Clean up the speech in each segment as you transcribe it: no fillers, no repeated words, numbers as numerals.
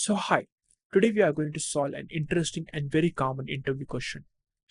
So hi, today we are going to solve an interesting and very common interview question.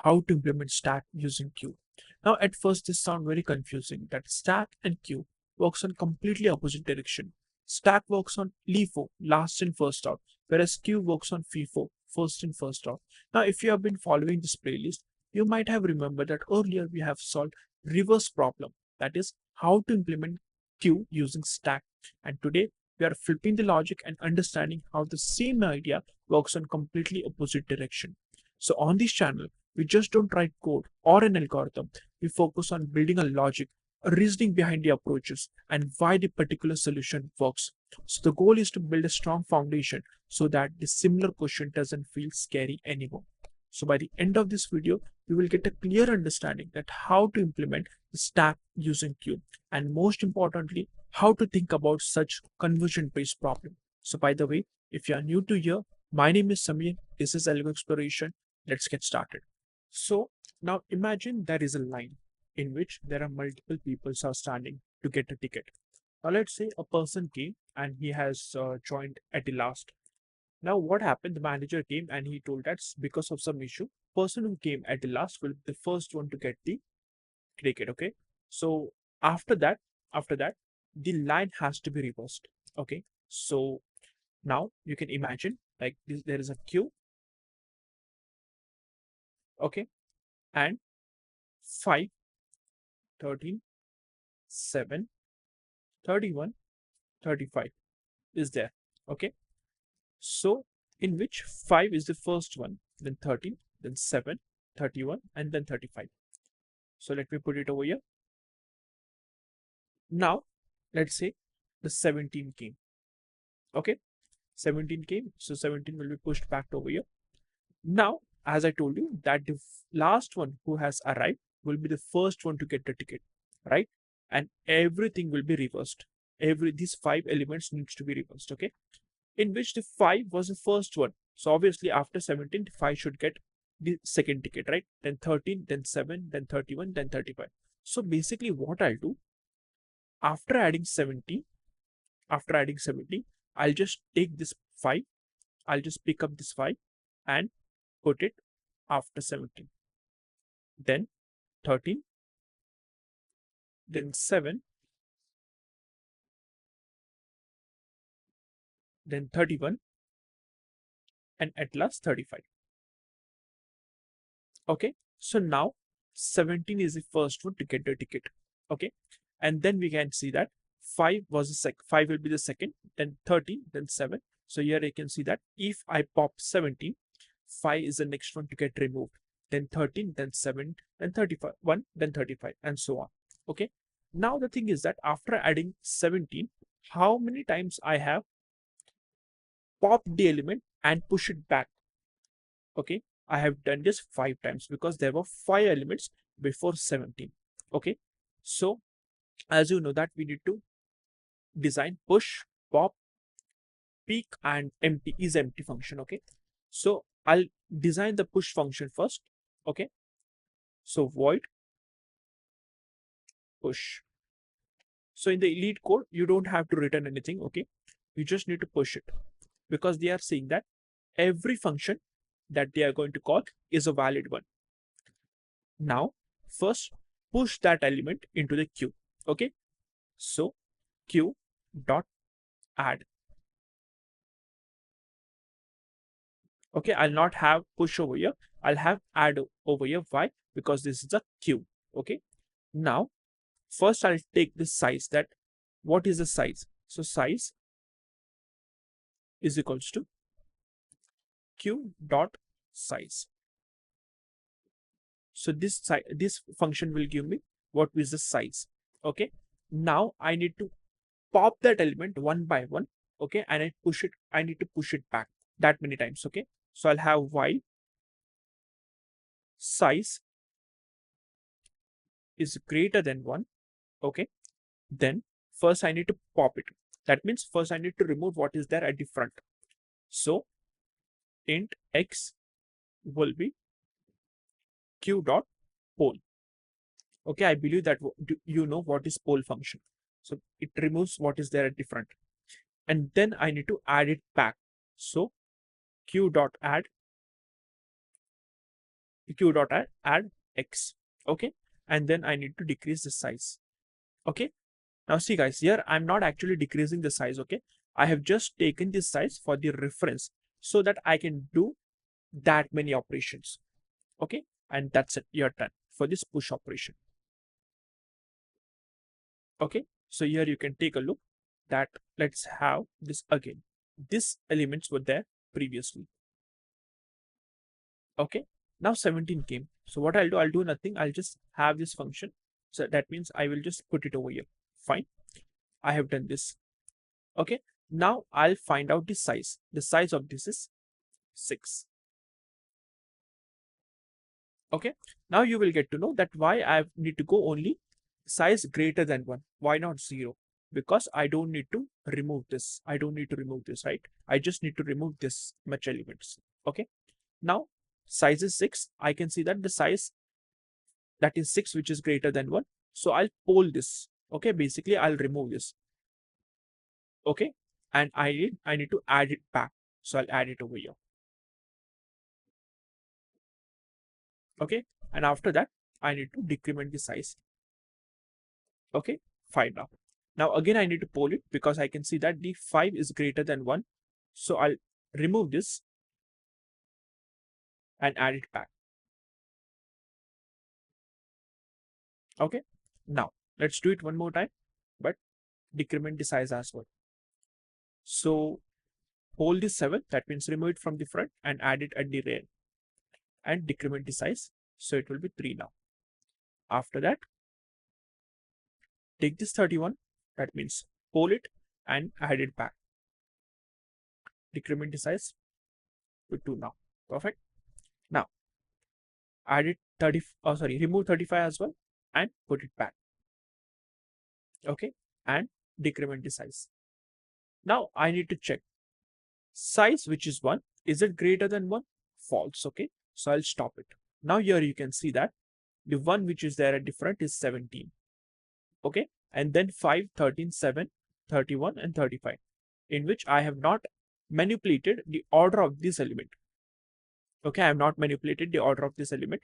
How to implement stack using queue. Now at first this sounds very confusing that stack and queue works on completely opposite direction. Stack works on LIFO, last in first out, whereas queue works on FIFO, first in first out. Now if you have been following this playlist, you might have remembered that earlier we have solved reverse problem, that is how to implement queue using stack, and today we are flipping the logic and understanding how the same idea works on completely opposite direction. So on this channel, we just don't write code or an algorithm. We focus on building a logic, a reasoning behind the approaches, and why the particular solution works. So the goal is to build a strong foundation so that the similar question doesn't feel scary anymore. So by the end of this video, we will get a clear understanding that how to implement the stack using queue, and most importantly, how to think about such conversion-based problem. So by the way, if you are new to here, my name is Samir. This is Algo Exploration. Let's get started. So now imagine there is a line in which there are multiple people are standing to get a ticket. Now let's say a person came and he has joined at the last. Now what happened? The manager came and he told that because of some issue, person who came at the last will be the first one to get the ticket. Okay. So after that, after that, the line has to be reversed. Okay. So now you can imagine like this, there is a queue. Okay. And 5, 13, 7, 31, 35 is there. Okay. So in which 5 is the first one, then 13, then 7, 31, and then 35. So let me put it over here. Now let's say the 17 came. Okay. 17 came. So 17 will be pushed back over here. Now, as I told you, that the last one who has arrived will be the first one to get the ticket, right? And everything will be reversed. These 5 elements needs to be reversed. Okay. In which the 5 was the first one. So obviously after 17, 5 should get the second ticket, right? Then 13, then 7, then 31, then 35. So basically what I'll do after adding 70, I'll just take this 5. I'll just pick up this 5 and put it after 17. Then 13, then 7, then 31, and at last 35. Okay, so now 17 is the first one to get the ticket. Okay, and then we can see that 5 was the 5 will be the second, then 13, then 7. So here you can see that if I pop 17, 5 is the next one to get removed, then 13, then 7, then 35, 1, then 35, and so on. Okay, now the thing is that after adding 17, how many times I have popped the element and push it back? Okay, I have done this 5 times because there were 5 elements before 17. Okay, so as you know that we need to design push, pop, peek, and empty is empty function. Okay, so I'll design the push function first. Okay, so void push. So in the LeetCode, you don't have to return anything. Okay, you just need to push it because they are saying that every function that they are going to call is a valid one. Now first push that element into the queue. Okay, so queue dot add. Okay, I'll not have push over here, I'll have add over here. Why? Because this is a queue. Okay, now first I'll take this size. That what is the size? So size is equals to queue dot size. So this function will give me what is the size. Okay, now I need to pop that element one by one. Okay, and I need to push it back that many times. Okay, so I'll have while size is greater than 1. Okay, then first I need to pop it. That means first I need to remove what is there at the front. So int x will be q dot pole. Okay, I believe that you know what is pole function. So it removes what is there at the front, and then I need to add it back. So q dot add x. Okay, and then I need to decrease the size. Okay, now see guys, here I'm not actually decreasing the size. Okay, I have just taken this size for the reference so that I can do that many operations. Okay, and that's it, you're done for this push operation. Okay, so here you can take a look that let's have this again. These elements were there previously. Okay, now 17 came. So what I'll do nothing. I'll just have this function. So that means I will just put it over here. Fine. I have done this. Okay, now I'll find out the size. The size of this is 6. Okay, now you will get to know that why I need to go only size greater than 1. Why not 0? Because I don't need to remove this. I don't need to remove this, right? I just need to remove this much elements. Okay, now size is 6. I can see that the size that is 6, which is greater than 1. So I'll poll this. Okay, basically I'll remove this. Okay, and I need to add it back. So I'll add it over here. Okay, and after that I need to decrement the size. Okay, 5 now. Now again I need to poll it because I can see that the 5 is greater than 1. So I'll remove this and add it back. Okay, now let's do it one more time, but decrement the size as well. So hold this 7, that means remove it from the front and add it at the rear and decrement the size. So it will be 3 now. After that, take this 31, that means pull it and add it back. Decrement the size to 2 now. Perfect. Now add it remove 35 as well and put it back. Okay, and decrement the size. Now I need to check size, which is 1. Is it greater than 1? False. Okay, so I'll stop it. Now here you can see that the one which is there at the front is 17. Okay, and then 5, 13, 7, 31 and 35, in which I have not manipulated the order of this element. Okay, I have not manipulated the order of this element.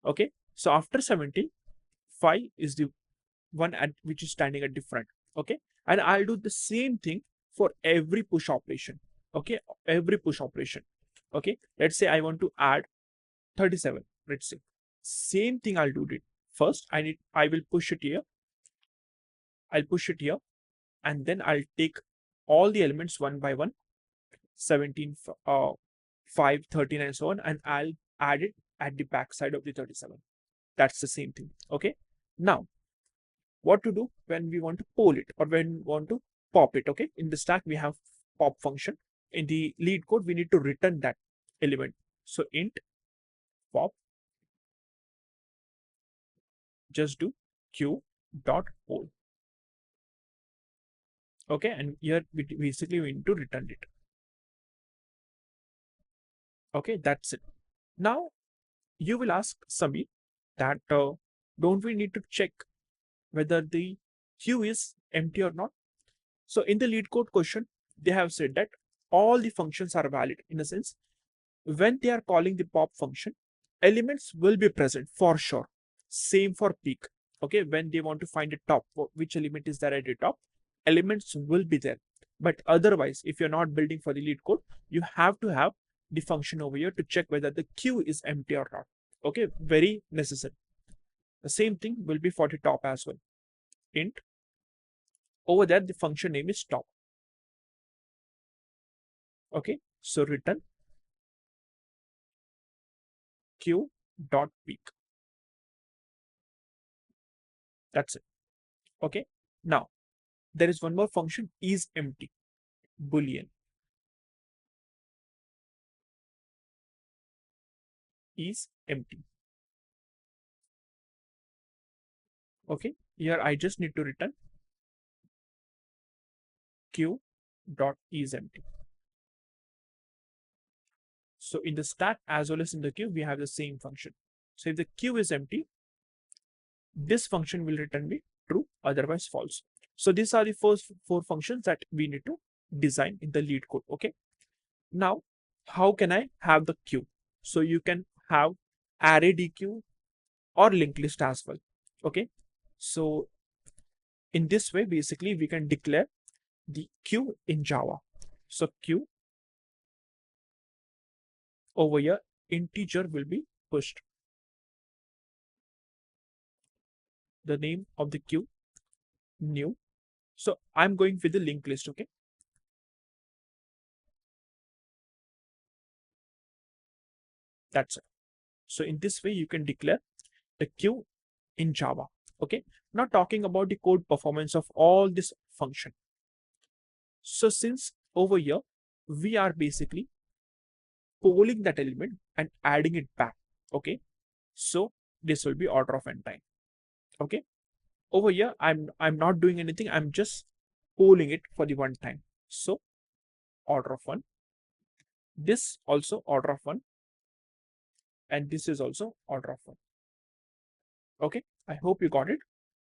Okay, so after 17, 5 is the one at which is standing at the front. Okay, and I'll do the same thing for every push operation. Okay, every push operation. Okay, let's say I want to add 37. Let's say same thing I'll do it. First, I will push it here. I'll push it here, and then I'll take all the elements one by one, 17, 5, 13, and so on, and I'll add it at the back side of the 37. That's the same thing. Okay, now what to do when we want to poll it or when we want to pop it? Okay, in the stack we have pop function. In the LeetCode we need to return that element. So int pop, just do q dot poll. Okay, and here basically we need to return it. Okay, that's it. Now you will ask Samir that don't we need to check whether the queue is empty or not? So in the LeetCode question, they have said that all the functions are valid. In a sense, when they are calling the pop function, elements will be present for sure. Same for peek. Okay, when they want to find a top, which element is there at the top, elements will be there. But otherwise, if you're not building for the LeetCode, you have to have the function over here to check whether the queue is empty or not. Okay, very necessary. The same thing will be for the top as well. Int, over there the function name is top. Okay, so return q dot peek. That's it. Okay, now there is one more function, is empty, boolean. Is empty. Okay, here I just need to return q dot is empty. So in the stack as well as in the queue, we have the same function. So if the queue is empty, this function will return me true, otherwise false. So these are the first 4 functions that we need to design in the LeetCode. Okay, Now, how can I have the queue? So you can have array DQ or linked list as well. Okay. So in this way, basically, we can declare the queue in Java. So queue over here, integer will be pushed. The name of the queue, new. So I'm going with the linked list. Okay. That's it. So in this way, you can declare the queue in Java. Okay. Now talking about the code performance of all this function. So since over here, we are basically polling that element and adding it back. Okay. So this will be order of n time. Okay. Over here, I'm not doing anything. I'm just polling it for the one time. So order of one. This also order of one. And this is also order of one. Okay. I hope you got it.